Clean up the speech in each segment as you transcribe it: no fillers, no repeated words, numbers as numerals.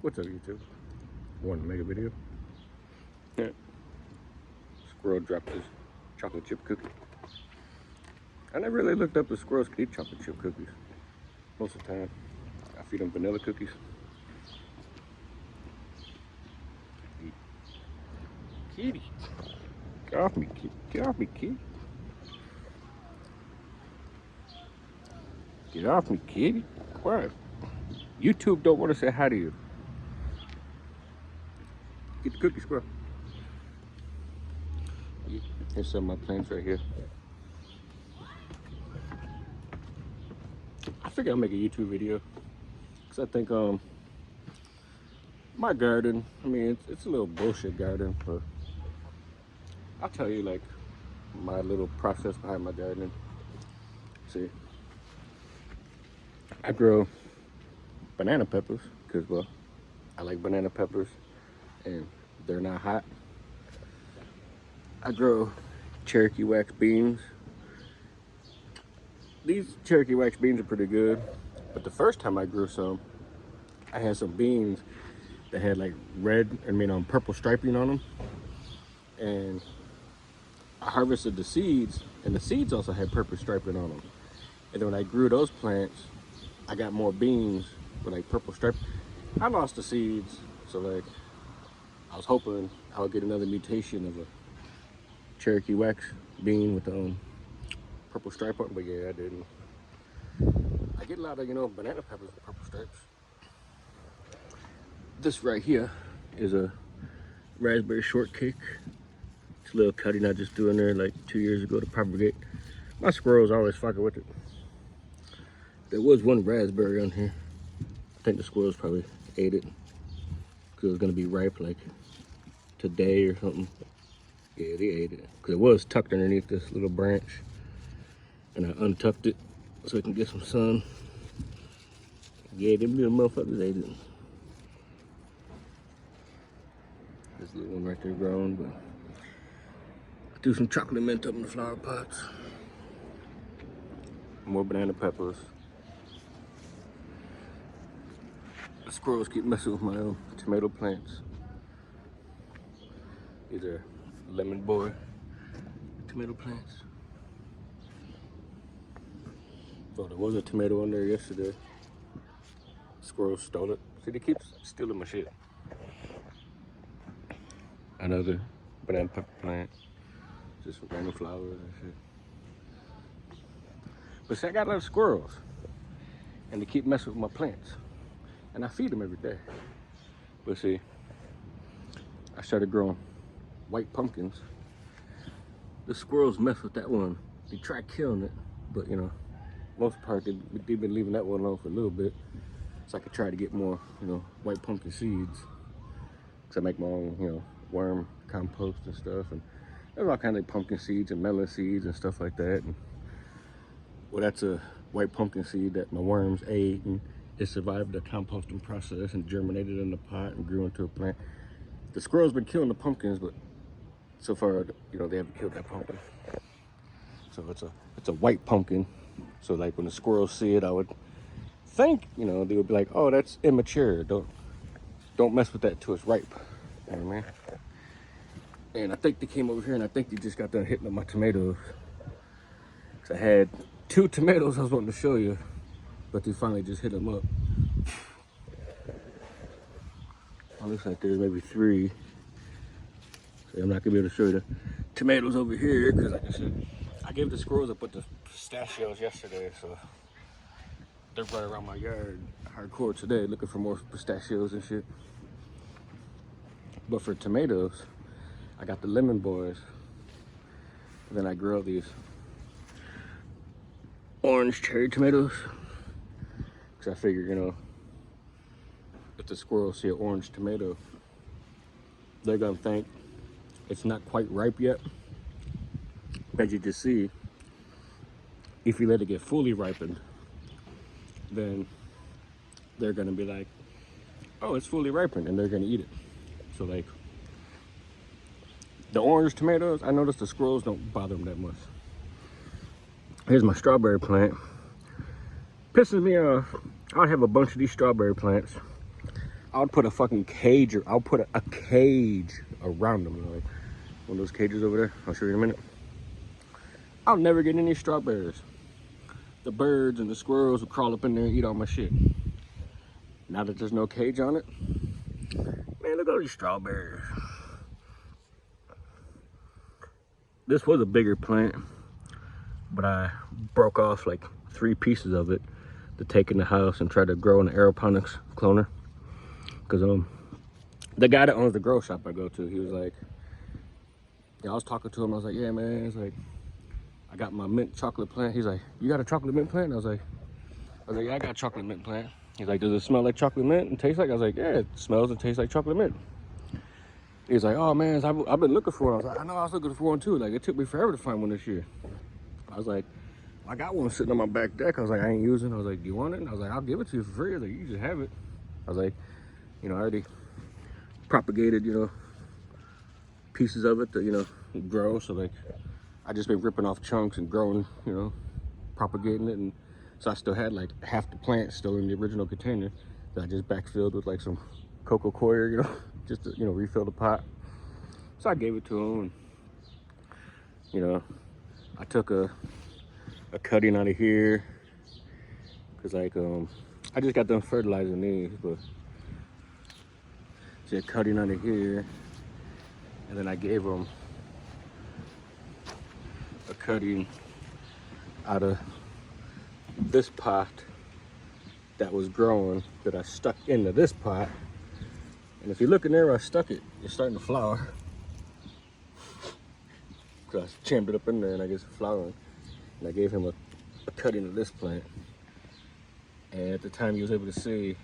What's up, YouTube? Want to make a video? Yeah. Squirrel dropped his chocolate chip cookie. I never really looked up if squirrels could eat chocolate chip cookies. Most of the time, I feed them vanilla cookies. Kitty. Get off me, kitty. Get off me, kitty. Get off me, kitty. Quiet. YouTube don't want to say hi to you. Get the cookie, squirrel. Here's some of my plants right here. I figured I'll make a YouTube video because I think my garden, I mean it's a little bullshit garden, but I'll tell you like my little process behind my gardening. See, I grow banana peppers because, well, I like banana peppers and they're not hot. I grow Cherokee wax beans. These Cherokee wax beans are pretty good, but the first time I grew some, I had some beans that had like purple striping on them, and I harvested the seeds, and the seeds also had purple striping on them. And then when I grew those plants, I got more beans with like purple striping. I lost the seeds, so like I was hoping I would get another mutation of a Cherokee wax bean with purple stripe on it, but yeah, I didn't. I get a lot of, banana peppers with purple stripes. This right here is a raspberry shortcake. It's a little cutting I just threw in there like 2 years ago to propagate. My squirrels always fucking with it. There was one raspberry on here. I think the squirrels probably ate it because it was gonna be ripe like today or something. Yeah, they ate it because it was tucked underneath this little branch, and I untucked it so it can get some sun. Yeah, them little motherfuckers ate it. This little one right there grown, but I threw some chocolate mint up in the flower pots. More banana peppers. The squirrels keep messing with my tomato plants. These are lemon boy tomato plants. So there was a tomato on there yesterday. Squirrels stole it. See, they keep stealing my shit. Another banana pepper plant. Just random flowers and shit. But see, I got a lot of squirrels, and they keep messing with my plants. And I feed them every day. But see, I started growing white pumpkins. The squirrels mess with that one. They try killing it, but most part they've been leaving that one alone for a little bit, so I could try to get more, white pumpkin seeds. Cause I make my own, worm compost and stuff, and there's all kinds of pumpkin seeds and melon seeds and stuff like that. And well, that's a white pumpkin seed that my worms ate, and it survived the composting process and germinated in the pot and grew into a plant. The squirrels been killing the pumpkins, but so far, they haven't killed that pumpkin. So it's a white pumpkin. So like when the squirrels see it, I would think, they would be like, oh, that's immature. Don't mess with that till it's ripe. You know what I mean? And I think they came over here, and I think they just got done hitting up my tomatoes. Cause I had 2 tomatoes I was wanting to show you, but they finally just hit them up. It looks like there's maybe 3. So I'm not gonna be able to show you the tomatoes over here because, like I said, I gave the squirrels up with the pistachios yesterday, so they're running around my yard hardcore today looking for more pistachios and shit. But for tomatoes, I got the lemon boys. And then I grow these orange cherry tomatoes. Because I figure, if the squirrels see an orange tomato, they're gonna think it's not quite ripe yet. As you just see, if you let it get fully ripened, then they're gonna be like, oh, it's fully ripened, and they're gonna eat it. So like, the orange tomatoes, I noticed the squirrels don't bother them that much. Here's my strawberry plant. Pisses me off. I have a bunch of these strawberry plants. I would put a fucking cage, or I'll put a cage around them, you know, like one of those cages over there. I'll show you in a minute. I'll never get any strawberries. The birds and the squirrels will crawl up in there and eat all my shit. Now that there's no cage on it, man, look at all these strawberries. This was a bigger plant, but I broke off like 3 pieces of it to take in the house and try to grow in the aeroponics cloner. Cause the guy that owns the grow shop I go to, he was like, yeah, I was talking to him, I was like, yeah man, it's like, I got my mint chocolate plant. He's like, you got a chocolate mint plant? And I was like, yeah, I got a chocolate mint plant. He's like, does it smell like chocolate mint and taste like? I was like, yeah, it smells and tastes like chocolate mint. He's like, oh man, I've been looking for one. I was like, I know, I was looking for one too. Like, it took me forever to find one this year. I was like, I got one sitting on my back deck. I was like, I ain't using it. I was like, do you want it? And I was like, I'll give it to you for free. I was like, you just have it. I was like, you know, I already propagated, you know, pieces of it to, you know, grow. So like, I just been ripping off chunks and growing, you know, propagating it. And so I still had like half the plant still in the original container that I just backfilled with like some coco coir, you know, just to, you know, refill the pot. So I gave it to him, and, you know, I took a cutting out of here, cause like, I just got done fertilizing these, but just cutting out of here, and then I gave them a cutting out of this pot that was growing that I stuck into this pot. And if you look in there where I stuck it, it's starting to flower. So I chambered it up in there and I guess it's flowering. And I gave him a cutting of this plant. And at the time he was able to see,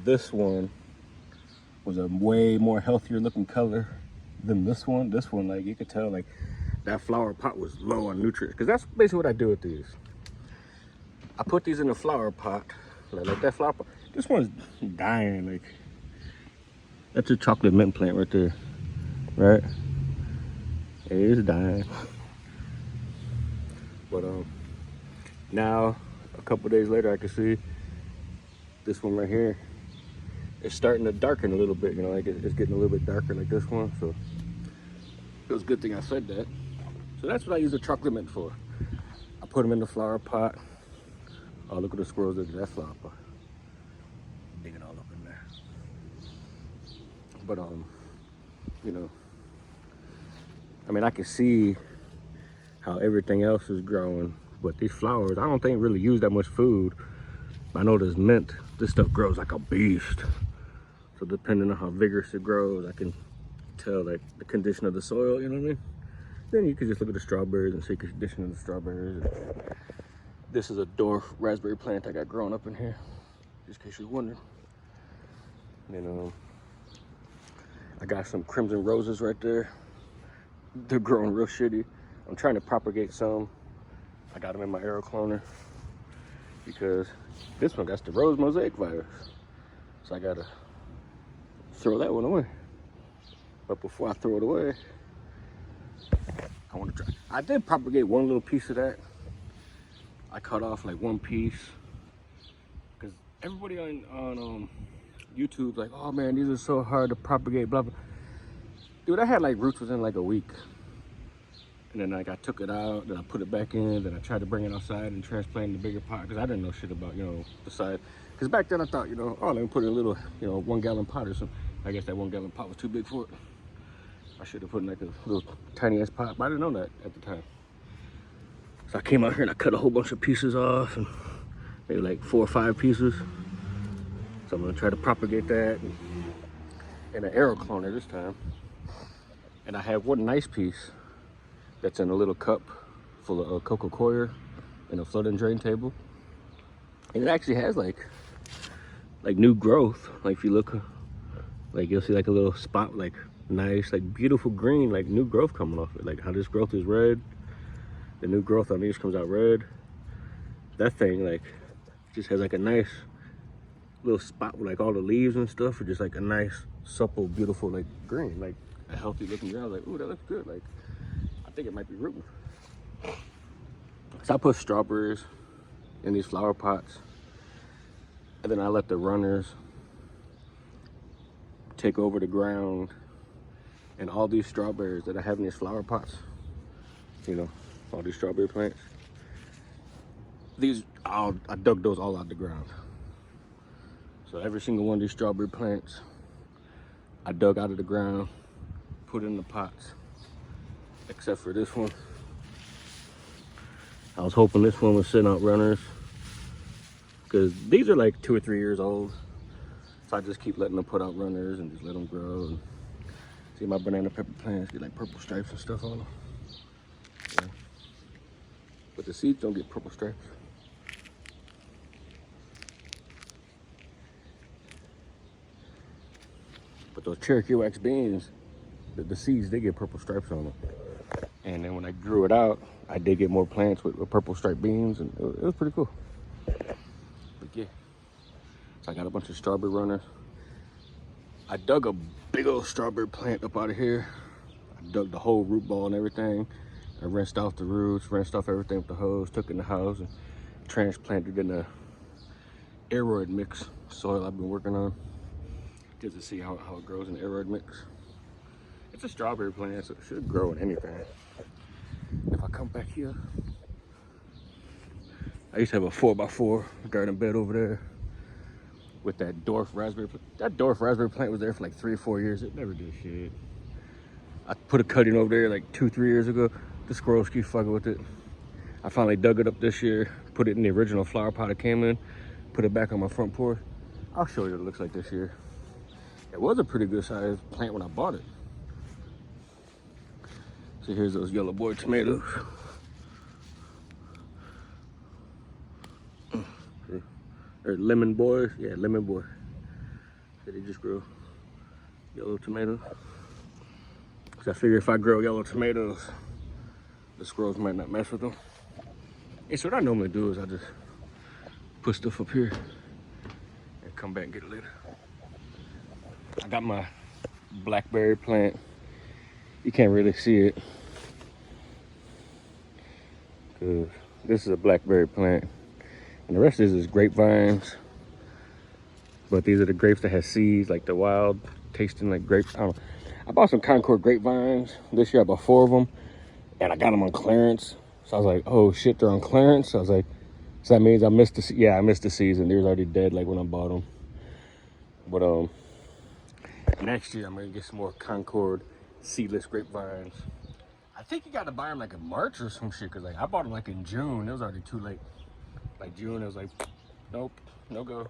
this one was a way more healthier looking color than this one. This one, like, you could tell like that flower pot was low on nutrients. Cause that's basically what I do with these. I put these in a flower pot, like that flower pot. This one's dying, like, that's a chocolate mint plant right there, right? It is dying. But now, a couple days later, I can see this one right here. It's starting to darken a little bit, you know, like it's getting a little bit darker like this one. So it was a good thing I said that. So that's what I use the chocolate mint for. I put them in the flower pot. Oh, look at the squirrels in that flower pot. Digging all up in there. But you know, I mean, I can see how everything else is growing, but these flowers, I don't think really use that much food. I know this mint, this stuff grows like a beast. So depending on how vigorous it grows, I can tell like the condition of the soil, you know what I mean? Then you can just look at the strawberries and see the condition of the strawberries. This is a dwarf raspberry plant I got growing up in here, just in case you're wondering. And then I got some crimson roses right there. They're growing real shitty. I'm trying to propagate some. I got them in my aero cloner because this one got the rose mosaic virus. So I gotta throw that one away. But before I throw it away, I wanna try. I did propagate one little piece of that. I cut off like one piece. Cause everybody on YouTube's like, oh man, these are so hard to propagate, blah, blah. Dude, I had like roots within like a week. And then like I took it out, then I put it back in, then I tried to bring it outside and transplant in the bigger pot because I didn't know shit about, you know, the side. Because back then I thought, you know, oh, let me put it in a little, you know, 1 gallon pot or something. I guess that 1 gallon pot was too big for it. I should have put in like a little tiny ass pot, but I didn't know that at the time. So I came out here and I cut a whole bunch of pieces off, and maybe like 4 or 5 pieces. So I'm gonna try to propagate that in an aero cloner this time. And I have one nice piece that's in a little cup full of coco coir and a flood and drain table. And it actually has like new growth. Like if you look, like you'll see like a little spot, like nice, like beautiful green, like new growth coming off it. Like how this growth is red, the new growth on these comes out red. That thing like just has like a nice little spot with like all the leaves and stuff, or just like a nice, supple, beautiful like green, like a healthy looking green. I was like, ooh, that looks good. Like I think it might be rooting. So I put strawberries in these flower pots. And then I let the runners take over the ground. And all these strawberries that I have in these flower pots, you know, all these strawberry plants, I dug those all out the ground. So every single one of these strawberry plants, I dug out of the ground, put in the pots, except for this one. I was hoping this one was sending out runners, because these are like 2 or 3 years old. So I just keep letting them put out runners and just let them grow. And see, my banana pepper plants get like purple stripes and stuff on them. Yeah. But the seeds don't get purple stripes. But those Cherokee wax beans, the seeds, they get purple stripes on them. And then when I grew it out, I did get more plants with purple striped beans, and it was pretty cool. But yeah, so I got a bunch of strawberry runners. I dug a big old strawberry plant up out of here. I dug the whole root ball and everything. I rinsed off the roots, rinsed off everything with the hose, took it in the house, and transplanted in a aeroid mix soil I've been working on, just to see how it grows in the aeroid mix. It's a strawberry plant, so it should grow in anything. If I come back here, I used to have a 4x4 garden bed over there with that dwarf raspberry. That dwarf raspberry plant was there for like 3 or 4 years. It never did shit. I put a cutting over there like 2 or 3 years ago. The squirrels keep fucking with it. I finally dug it up this year, put it in the original flower pot it came in, put it back on my front porch. I'll show you what it looks like this year. It was a pretty good sized plant when I bought it. So here's those yellow boy tomatoes. Or lemon boys, yeah, lemon boy. So they just grow yellow tomatoes. So I figure if I grow yellow tomatoes, the squirrels might not mess with them. And so what I normally do is I just put stuff up here and come back and get it later. I got my blackberry plant. You can't really see it, because this is a blackberry plant. And the rest of this is grapevines. But these are the grapes that have seeds, like the wild, tasting like grapes. I don't know. I bought some Concord grapevines this year. I bought 4 of them. And I got them on clearance. So I was like, oh shit, they're on clearance. So I was like, so that means I missed the season. Yeah, I missed the season. They was already dead like when I bought them. But next year I'm gonna get some more Concord seedless grapevines. I think you got to buy them like in March or some shit. Cause like I bought them like in June. It was already too late. Like June, it was like, nope, no go.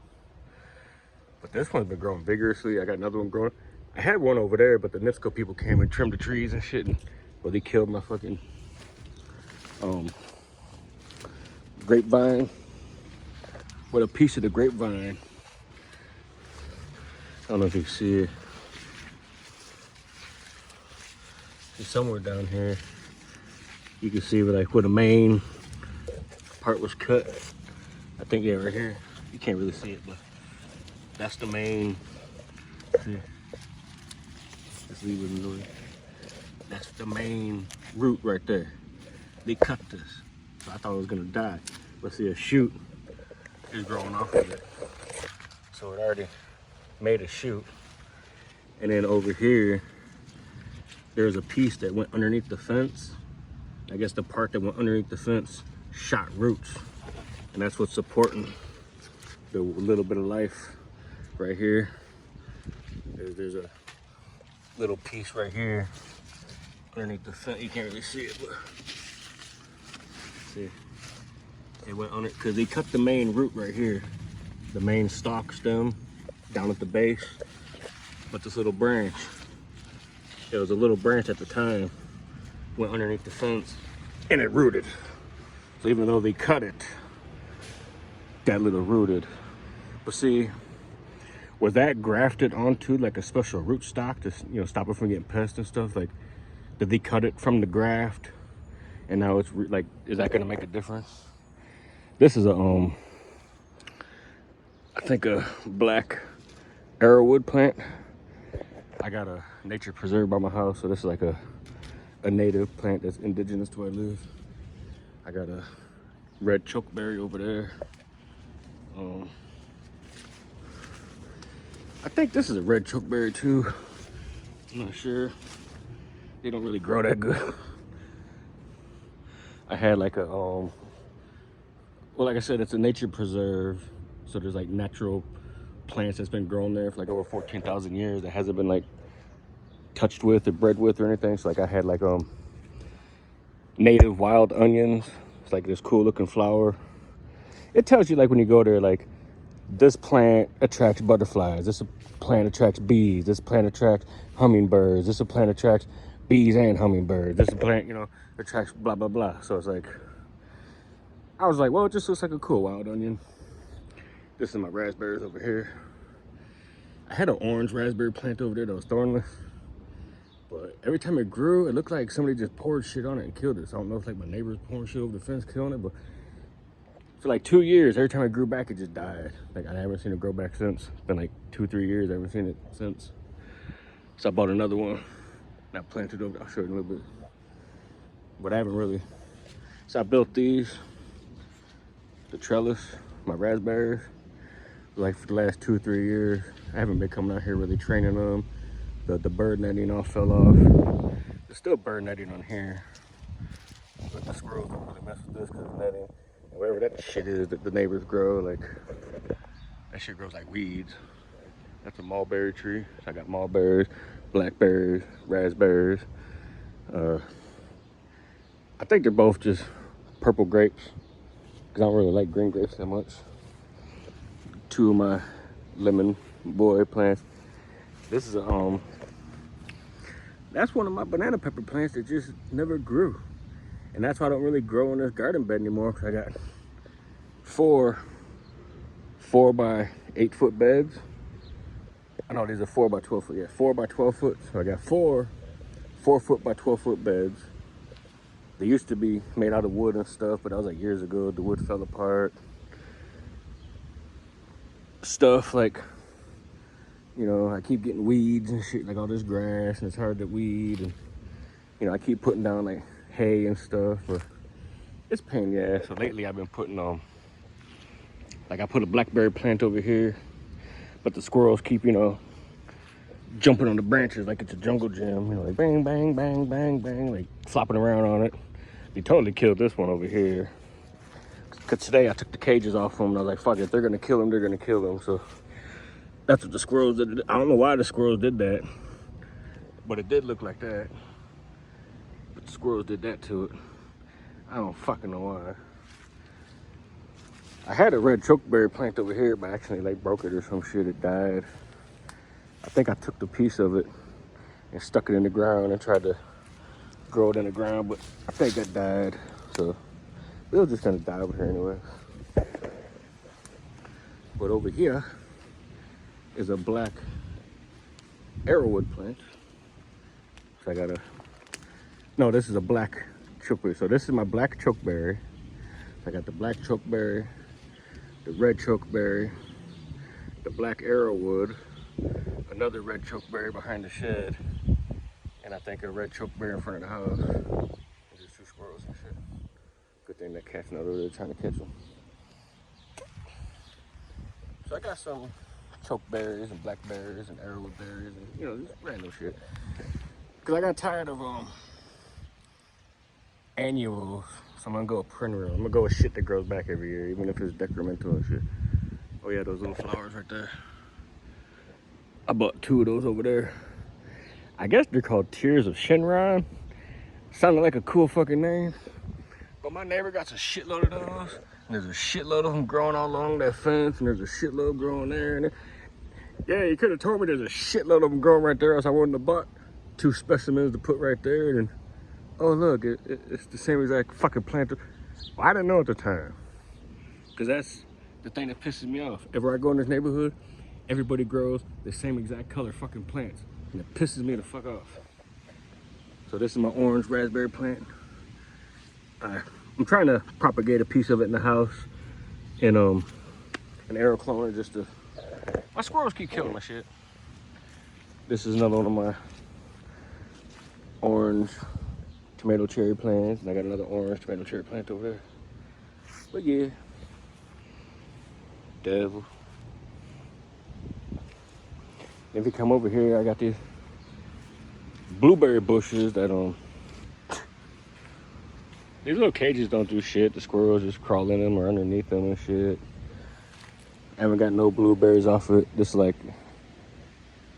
But this one's been growing vigorously. I got another one growing. I had one over there, but the NIPSCO people came and trimmed the trees and shit. And, well, they killed my fucking grapevine. With a piece of the grapevine. I don't know if you can see it. It's somewhere down here. You can see where the main part was cut. I think, yeah, right here. You can't really see it, but that's the main. See, let's leave it in. That's the main root right there. They cut this, so I thought it was gonna die. But see, a shoot is growing off of it, so it already made a shoot. And then over here, there's a piece that went underneath the fence. I guess the part that went underneath the fence shot roots, and that's what's supporting the little bit of life right here. There's a little piece right here underneath the fence. You can't really see it, but see, it went under because they cut the main root right here, the main stalk stem down at the base. But this little branch, it was a little branch at the time, went underneath the fence and it rooted. So even though they cut it, that little rooted. But see, was that grafted onto like a special root stock to, you know, stop it from getting pests and stuff? Like, did they cut it from the graft and now it's like, is that gonna make a difference? This is a I think a black arrowwood plant. I got a nature preserve by my house, so this is like a native plant that's indigenous to where I live. I got a red chokeberry over there. I think this is a red chokeberry too. I'm not sure. They don't really grow that good. I had like a well, like I said, it's a nature preserve, so there's like natural plants that's been grown there for like over 14,000 years that hasn't been like touched with or bred with or anything. So like I had like native wild onions. It's like this cool looking flower. It tells you like when you go there, like this plant attracts butterflies, this plant attracts bees, this plant attracts hummingbirds, this plant attracts bees and hummingbirds, this plant, you know, attracts blah blah blah. So it's like, I was like, well, it just looks like a cool wild onion. This is my raspberries over here. I had an orange raspberry plant over there that was thornless, but every time it grew, it looked like somebody just poured shit on it and killed it. So I don't know if like my neighbors pouring shit over the fence killing it, but for like 2 years, every time it grew back, it just died. Like I haven't seen it grow back since. It's been like 2-3 years, I haven't seen it since. So I bought another one and I planted it over. I'll show you in a little bit, but I haven't really. So I built these, the trellis, my raspberries, like for the last 2-3 years. I haven't been coming out here really training them. The bird netting all fell off. There's still bird netting on here, but the squirrels don't really mess with this because of netting. And whatever that shit is that the neighbors grow, like that shit grows like weeds. That's a mulberry tree. So I got mulberries, blackberries, raspberries. I think they're both just purple grapes because I don't really like green grapes that much. 2 of my lemon boy plants. This is a that's one of my banana pepper plants that just never grew, and that's why I don't really grow in this garden bed anymore, because I got 4 by 8 foot beds. I know these are 4 by 12 foot. Yeah, 4 by 12 foot. So I got 4 4-foot by 12 foot beds. They used to be made out of wood and stuff, but that was like years ago. The wood fell apart. Stuff like, you know, I keep getting weeds and shit, like all this grass, and it's hard to weed. And, you know, I keep putting down like hay and stuff, but it's a pain in the ass. So lately I've been putting like I put a blackberry plant over here, but the squirrels keep, you know, jumping on the branches like it's a jungle gym, you know, like bang, bang, bang, bang, bang, like flopping around on it. They totally killed this one over here. Cause today I took the cages off them and I was like, fuck it, they're gonna kill them, they're gonna kill them. So that's what the squirrels did. I don't know why the squirrels did that, but it did look like that. But the squirrels did that to it. I don't fucking know why. I had a red chokeberry plant over here, but I actually like broke it or some shit. It died. I think I took the piece of it and stuck it in the ground and tried to grow it in the ground, but I think that died. So it'll just kind of die over here anyway. But over here is a black arrowwood plant. So I got no, this is a black chokeberry. So this is my black chokeberry. So I got the black chokeberry, the red chokeberry, the black arrowwood, another red chokeberry behind the shed, and I think a red chokeberry in front of the house. There's 2 squirrels and shit. Good thing that cat's not over there trying to catch them. So I got some chokeberries and blackberries and arrowwood berries and, you know, just random shit. Cause I got tired of annuals, so I'm gonna go with perennial. I'm gonna go with shit that grows back every year, even if it's decremental and shit. Oh yeah, those little flowers right there. I bought 2 of those over there. I guess they're called Tears of Shinran. Sounded like a cool fucking name. But my neighbor got a shitload of those. And there's a shitload of them growing all along that fence. And there's a shitload growing there. And yeah, you could have told me there's a shitload of them growing right there, else I wouldn't have bought 2 specimens to put right there. And oh look, it's the same exact fucking plant. Well, I didn't know at the time. Because that's the thing that pisses me off. Ever I go in this neighborhood, everybody grows the same exact color fucking plants. And it pisses me the fuck off. So this is my orange raspberry plant. I'm trying to propagate a piece of it in the house. And an arrow cloner just to... My squirrels keep killing my shit. This is another one of my orange tomato cherry plants. And I got another orange tomato cherry plant over there. But yeah. Devil. If you come over here, I got these blueberry bushes that these little cages don't do shit. The squirrels just crawl in them or underneath them and shit. I haven't got no blueberries off it. This is like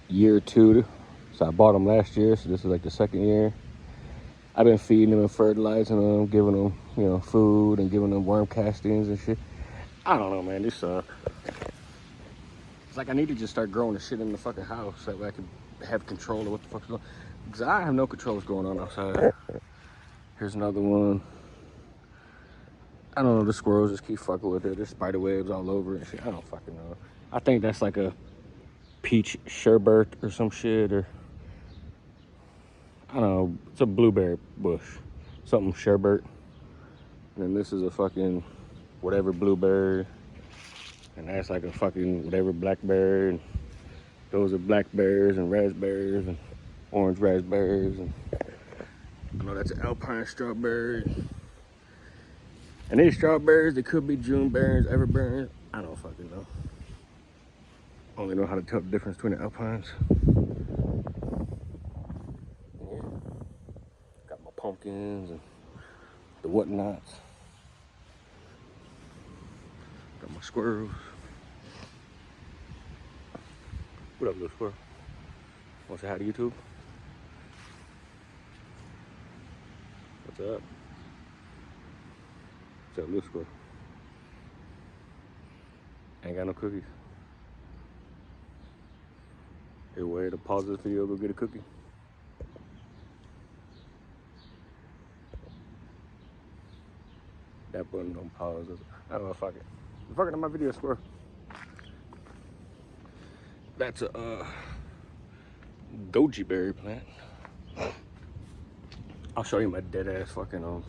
year 2. So I bought them last year, so this is like the 2nd year. I've been feeding them and fertilizing them, giving them, you know, food and giving them worm castings and shit. I don't know, man, this sucks. It's like I need to just start growing the shit in the fucking house. That way I can have control of what the fuck's going on. Because I have no control of what's going on outside. Here's another one. I don't know, the squirrels just keep fucking with it. There's spider webs all over it and shit. I don't fucking know. I think that's like a peach sherbet or some shit, or I don't know, it's a blueberry bush. Something sherbet. And then this is a fucking whatever blueberry. And that's like a fucking whatever blackberry. And those are blackberries and raspberries and orange raspberries. And I know that's an alpine strawberry. And these strawberries, they could be June berries, everberries. I don't fucking know. Only know how to tell the difference between the alpines. Yeah. Got my pumpkins and the whatnots. Got my squirrels. What up, little squirrel? Want to say hi to YouTube? What's up? What's up, little squirrel? Ain't got no cookies. Hey, way to pause this video, go get a cookie. That button don't pause. Oh, fuck it. Fuck it on my video, squirrel. That's a goji berry plant. I'll show you my dead ass fucking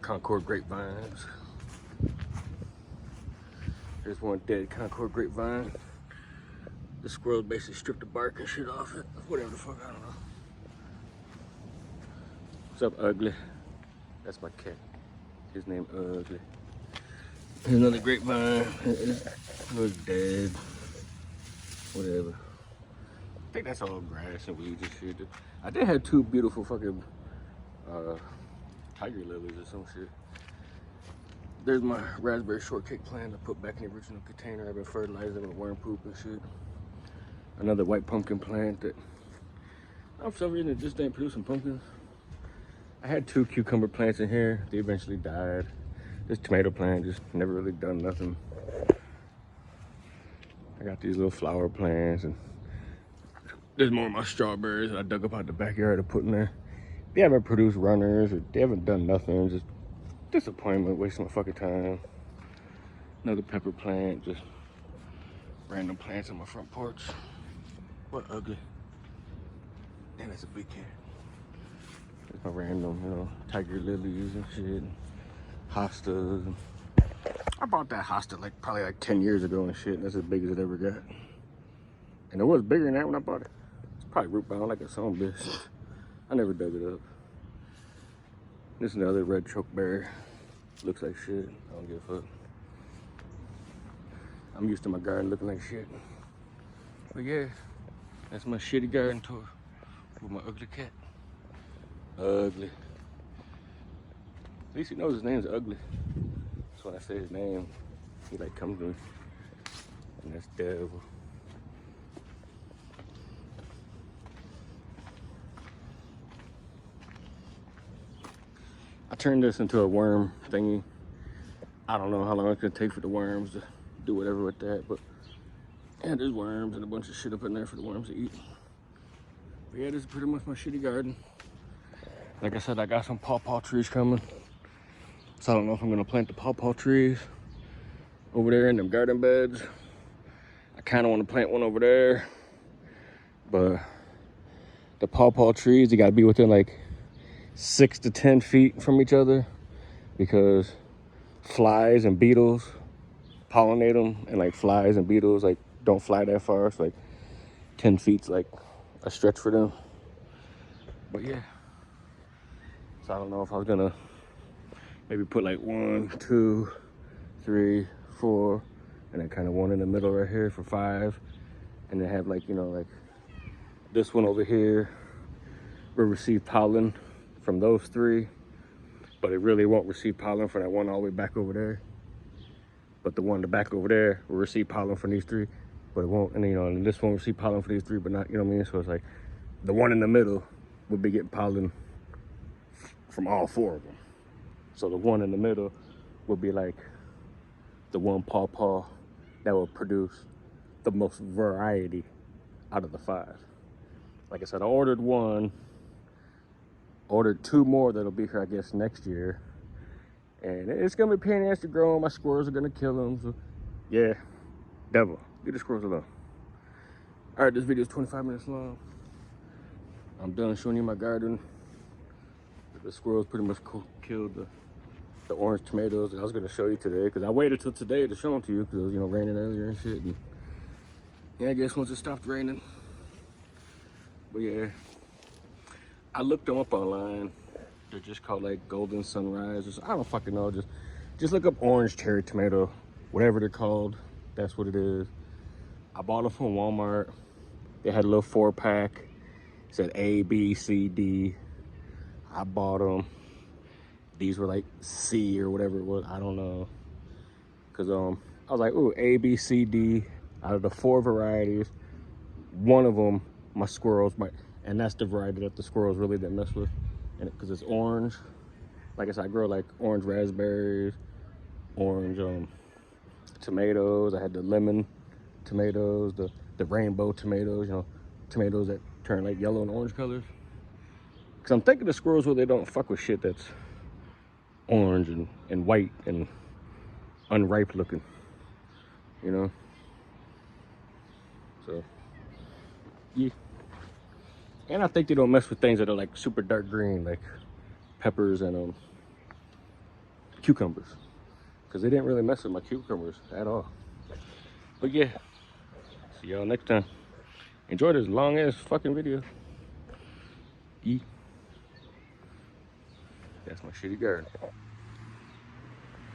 Concord grapevines. Here's one dead Concord grapevine. The squirrels basically stripped the bark and shit off it. Whatever the fuck, I don't know. What's up, Ugly? That's my cat. His name Ugly. Here's another grapevine. It looks dead. Whatever. I think that's all grass and weeds and shit. I did have 2 beautiful fucking tiger lilies or some shit. There's my raspberry shortcake plant I put back in the original container. I've been fertilizing with worm poop and shit. Another white pumpkin plant that, for some reason, it just ain't producing pumpkins. I had 2 cucumber plants in here. They eventually died. This tomato plant just never really done nothing. I got these little flower plants, and there's more of my strawberries that I dug up out the backyard to put in there. They haven't produced runners, or they haven't done nothing. Just disappointment, wasting my fucking time. Another pepper plant, just random plants on my front porch. What Ugly? Damn, that's a big cat. There's my random, you know, tiger lilies and shit. Hostas. I bought that hosta probably 10 years ago and shit. That's as big as it ever got. And it was bigger than that when I bought it. It's probably root bound like a son bitch. I never dug it up. This is another red chokeberry. Looks like shit. I don't give a fuck. I'm used to my garden looking like shit. But yeah, that's my shitty garden tour with my ugly cat. Ugly. At least he knows his name's Ugly. So when I say his name, he like comes to me. And that's Devil. I turned this into a worm thingy. I don't know how long it's gonna take for the worms to do whatever with that, but yeah, there's worms and a bunch of shit up in there for the worms to eat. But yeah, this is pretty much my shitty garden. Like I said, I got some pawpaw trees coming. So I don't know if I'm gonna plant the pawpaw trees over there in them garden beds. I kinda wanna plant one over there, but the pawpaw trees, they gotta be within like 6 to 10 feet from each other because flies and beetles pollinate them, and like flies and beetles like don't fly that far. It's like 10 feet's like a stretch for them. But yeah, so I don't know if I was gonna maybe put like 1, 2, 3, 4, and then kind of one in the middle right here for 5, And they have like, you know, like this one over here will receive pollen from those 3, but it really won't receive pollen for that one all the way back over there. But the one in the back over there will receive pollen from these 3, but it won't, and you know, and this one will receive pollen for these 3, but not, you know what I mean? So it's like the one in the middle will be getting pollen from all 4 of them. So the one in the middle will be like the one pawpaw that will produce the most variety out of the 5. Like I said, I ordered 1, ordered 2 more that'll be here, I guess, next year. And it's gonna be a pain in the ass to grow them. My squirrels are gonna kill them. So yeah, devil, leave the squirrels alone. All right, this video is 25 minutes long. I'm done showing you my garden. The squirrels pretty much killed the orange tomatoes that I was gonna show you today, because I waited till today to show them to you because it was, you know, raining earlier and shit. And yeah, I guess once it stopped raining. But yeah, I looked them up online. They're just called like golden sunrise, or I don't fucking know. Just look up orange cherry tomato, whatever they're called. That's what it is. I bought them from Walmart. They had a little 4-pack. It said A, B, C, D. I bought them. These were like C or whatever it was. I don't know. Cause I was like, ooh, A, B, C, D. Out of the 4 varieties, one of them my squirrels might, and that's the variety that the squirrels really didn't mess with. And because it's orange, like I said, I grow like orange raspberries, orange tomatoes. I had the lemon tomatoes, the rainbow tomatoes, you know, tomatoes that turn like yellow and orange colors. Because I'm thinking the squirrels really don't fuck with shit that's orange and white and unripe looking, you know. So yeah. And I think they don't mess with things that are like super dark green, like peppers and cucumbers, because they didn't really mess with my cucumbers at all. But yeah, see y'all next time. Enjoy this long ass fucking video. That's my shitty garden.